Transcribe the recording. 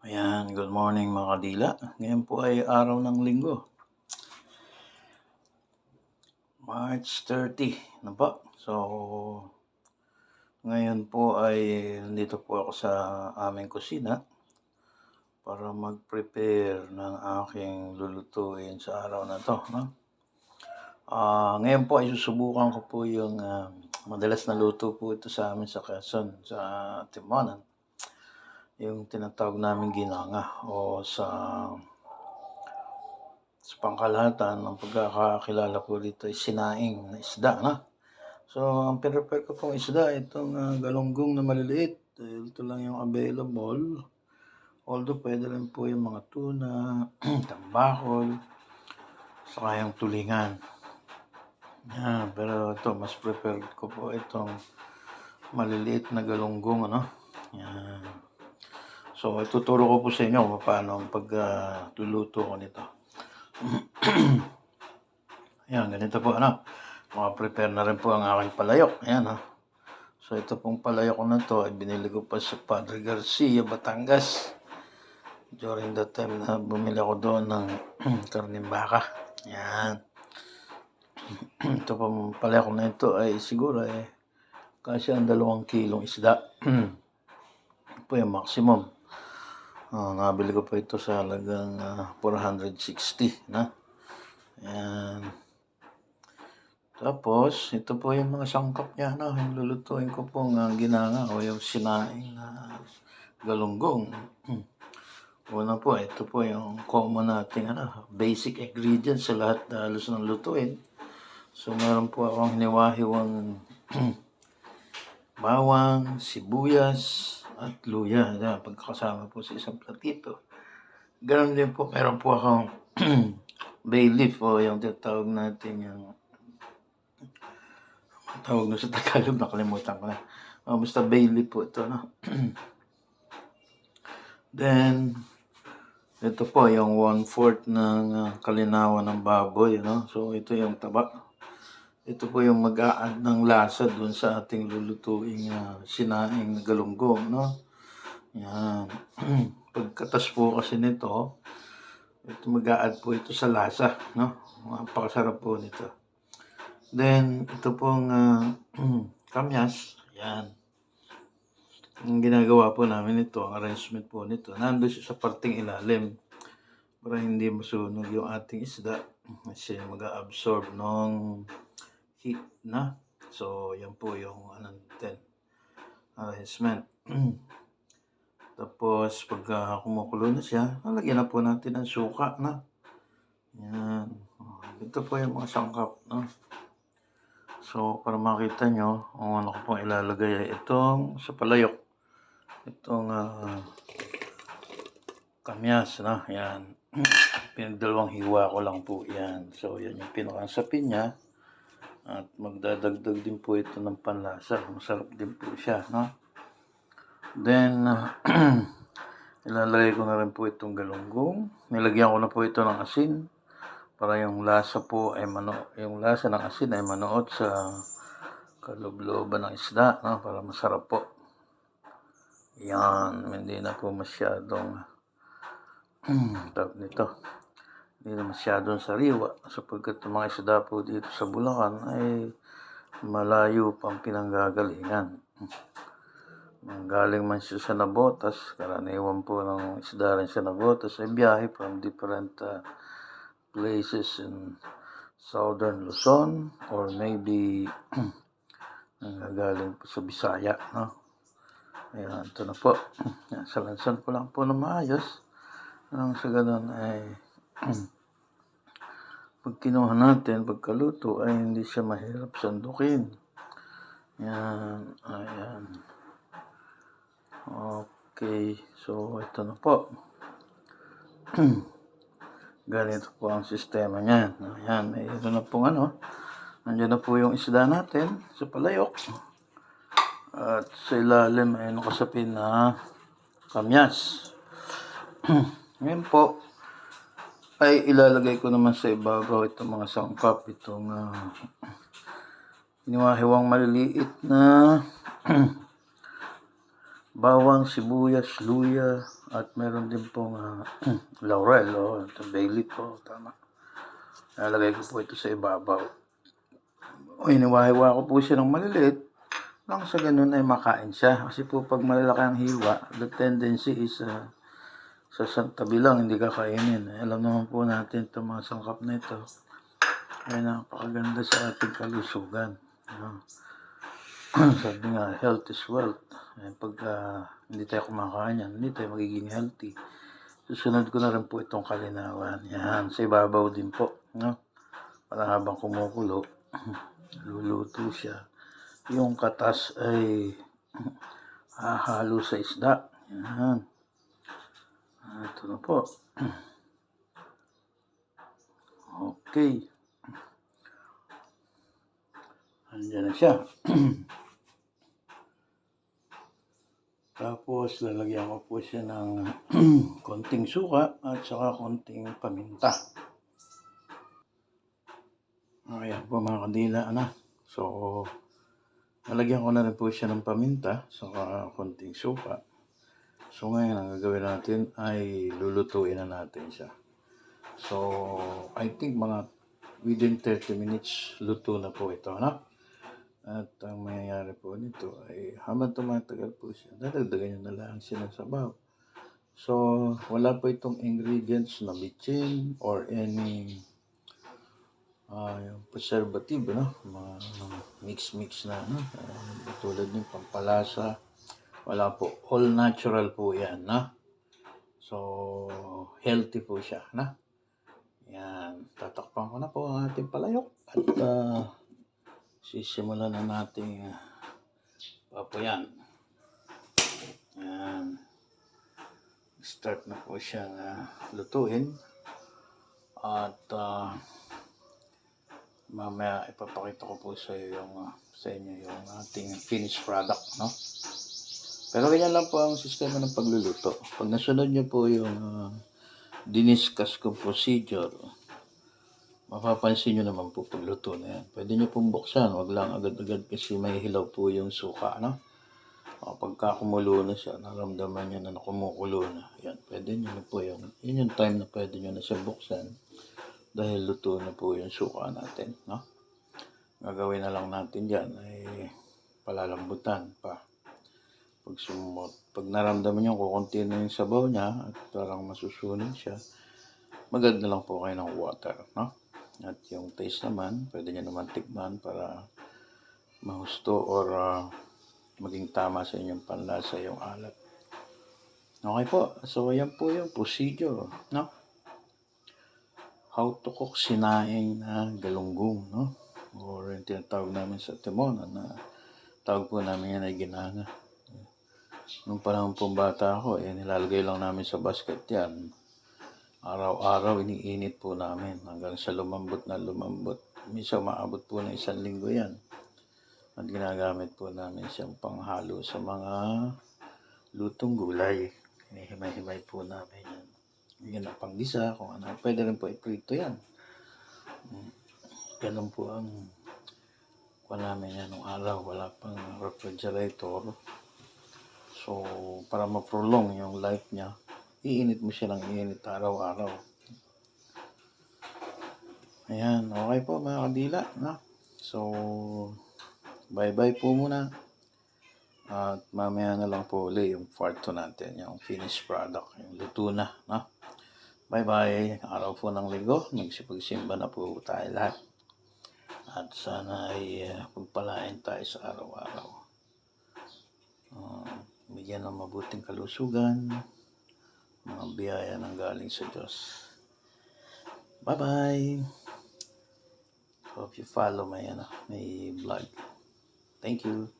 Ayan, good morning mga kadila. Ngayon po ay araw ng linggo, March 30 na po. So, ngayon po ay nandito po ako sa aming kusina para mag-prepare ng aking lulutuin sa araw na to. No? Ngayon po ay susubukan ko po yung madalas na luto po ito sa amin sa Quezon, sa Timonan. Yung tinatawag namin ginanga o sa pangkalahatan ng pagkakakilala ko dito ay sinaing na isda, na. So, ang pinrepare ko pong isda, itong galunggong na maliliit. Ito lang yung available. Although, pwede rin po yung mga tuna, tambakol, saka yung tulingan. Yan, pero ito, mas prepared ko po itong maliliit na galunggong, ano. Yan. So, ituturo ko po sa inyo kung paano ang pagluluto ko nito. Ayan, ganito po, ano. Prepare na rin po ang aking palayok. Ayan, ha. So, ito pong palayok ko na to ay binili ko pa sa Padre Garcia, Batangas. During that time na bumili ako doon ng karning baka. Ayan. Ito pong palayok na ito ay siguro kasi ang 2 kilong isda. Ito po yung maximum. Nabili ko pa ito sa halagang 460 na. Ayan. Tapos, ito po yung mga sangkap niya, no? Yung lulutuin ko pong ginanga o yung sinaing galunggong. Una po, ito po yung common nating basic ingredients sa lahat na halos ng lutuin. So, meron po akong hiniwa-hiwang bawang, sibuyas, at luya. Yan, pagkakasama po sa isang platito. Ganon din po, meron po akong bay leaf o yung tinatawag natin yung tawag na sa Tagalog, nakalimutan ko na. Basta bay leaf po ito, no? Then, ito po yung 1/4 ng kalinawan ng baboy, no? So, ito yung taba. Ito po yung mag-a-add ng lasa dun sa ating lulutuing sinaing na galunggong, no? Yan. Pagkatas po kasi nito, ito mag-a-add po ito sa lasa, no? Napakasarap po nito. Then, ito pong kamyas. Yan. Ang ginagawa po namin ito, ang arrangement po nito, nandun siya sa parting ilalim para hindi masunog yung ating isda kasi mag-absorb ng heat na. So, yan po yung arrangement. Tapos, pagka kumukulo na siya, lalagyan na po natin ng suka, na. Yan. Ito po yung mga sangkap, no? So, para makita nyo, ang ano ko pong ilalagay ay itong sa palayok. Itong kamyas, na. Yan. Pinagdalawang hiwa ko lang po yan. So, yan yung pinakansapin niya. At magdadagdag din po ito ng panlasa. Masarap din po siya, no? Then, ilalagay ko na rin po itong galunggong. Nilagyan ko na po ito ng asin para yung lasa po ay yung lasa ng asin ay manood sa kaloob-looban ng isda, no? Para masarap po. Yan, hindi na po masyadong tawag nito. Hindi na masyadong sariwa sapagkat ang mga isda po dito sa Bulacan ay malayo pang pinanggagalingan. Galing man siya sa Navotas, karaniwan po ng isda rin sa Navotas ay biyahe from different places in southern Luzon or maybe galing po sa Bisaya, no? Ayan, ito na po. Salansan ko lang po na maayos. Nang sa ganun ay pag kinuha natin, pagkaluto ay hindi siya mahirap sandukin. Yan, ayan. Okay, so ito na po. Ganito po ang sistema niyan. Ayan, may ito na pong nandiyan na po yung isda natin sa palayok. At sa ilalim ay nakasapin na kamyas. Ngayon po, ay ilalagay ko naman sa ibabaw itong mga sangkap, itong hiniwa-hiwang maliliit na bawang, sibuyas, luya, at meron din pong laurel o bay leaf po, tama. Nalagay ko po ito sa ibabaw. Iniwa-hiwa ko po siya ng maliliit nang sa ganun ay makain siya. Kasi po pag malalaki ang hiwa, the tendency is sa tabi lang, hindi kakainin. Alam naman po natin itong mga sangkap na ito ay napakaganda sa ating kalusugan. Sabi nga, health is wealth. Pagka hindi tayo kumakain yan, hindi tayo magiging healthy. Susunod ko na rin po itong kalinawan. Yan, sa ibabaw din po. Para habang kumukulo, luluto siya. Yung katas ay hahalo sa isda. Yan. Ito na po. Okay. Andiyan na siya. Tapos, lalagyan ko po siya ng konting suka at saka konting paminta. Ayan po mga kadila, So, lalagyan ko na rin po siya ng paminta saka konting suka. So, ngayon, ang gagawin natin ay lulutuin na natin siya. So, I think mga within 30 minutes, luto na po ito, At ang mangyayari po nito ay habang tumatagal po siya, dadagdagan nyo na lang siya ng sabaw. So, wala po itong ingredients na bitchin or any yung preservative, mga mix-mix na, tulad ng pampalasa. Wala po. All natural po yan, So, healthy po siya, Yan. Tatakpan ko na po ang ating palayok. At sisimulan na natin papayan. Yan. Start na po siyang lutuin. At mamaya ipapakita ko po sa inyo yung ating finished product, Pero ganyan lang po ang sistema ng pagluluto. Pag nasunod niyo po yung diniscuss ko procedure, mapapansin nyo naman po pagluto na yan. Pwede nyo pong buksan, wag lang agad-agad kasi may hilaw po yung suka, Pagka kumulo na siya, naramdaman nyo na kumukulo na. Yan, pwede nyo na po yun yung time na pwede nyo na siya buksan dahil luto na po yung suka natin, Gagawin na lang natin dyan ay palalambutan pa. Pag naramdaman nyo kukunti na yung sabaw niya at parang masusunog siya, mag-add na lang po kayo ng water, At yung taste naman, pwede nyo naman tikman para mahusto or maging tama sa inyong panlasa yung alat. Okay po, so yan po yung procedure, How to cook sinaing na galunggong, Or yung tinatawag namin sa timon, tawag po namin yan ay ginanga. Nung panahon pong bata ako, nilalagay lang namin sa basket yan. Araw-araw iniinit po namin hanggang sa lumambot na lumambot. Minsan maabot po ng 1 linggo yan. At ginagamit po namin siyang panghalo sa mga lutong gulay. Hinihimay-himay po namin yan. Yan ang panggisa, kung ano. Pwede rin po iprito yan. Ganun po ang namin yan nung araw. Wala pang refrigerator. So, para ma-prolong yung life niya, iinit mo siya ng iinit araw-araw. Ayan, okay po mga kadila, So, bye-bye po muna. At mamaya na lang po ulit yung part 2 natin, yung finished product, yung luto na, Bye-bye. Araw po ng linggo, magsipagsimba na po tayo lahat. At sana ay pagpalain tayo sa araw-araw. Bigyan ng mabuting kalusugan, mga biyaya ng galing sa Diyos. Bye-bye! Hope you follow my vlog. Thank you.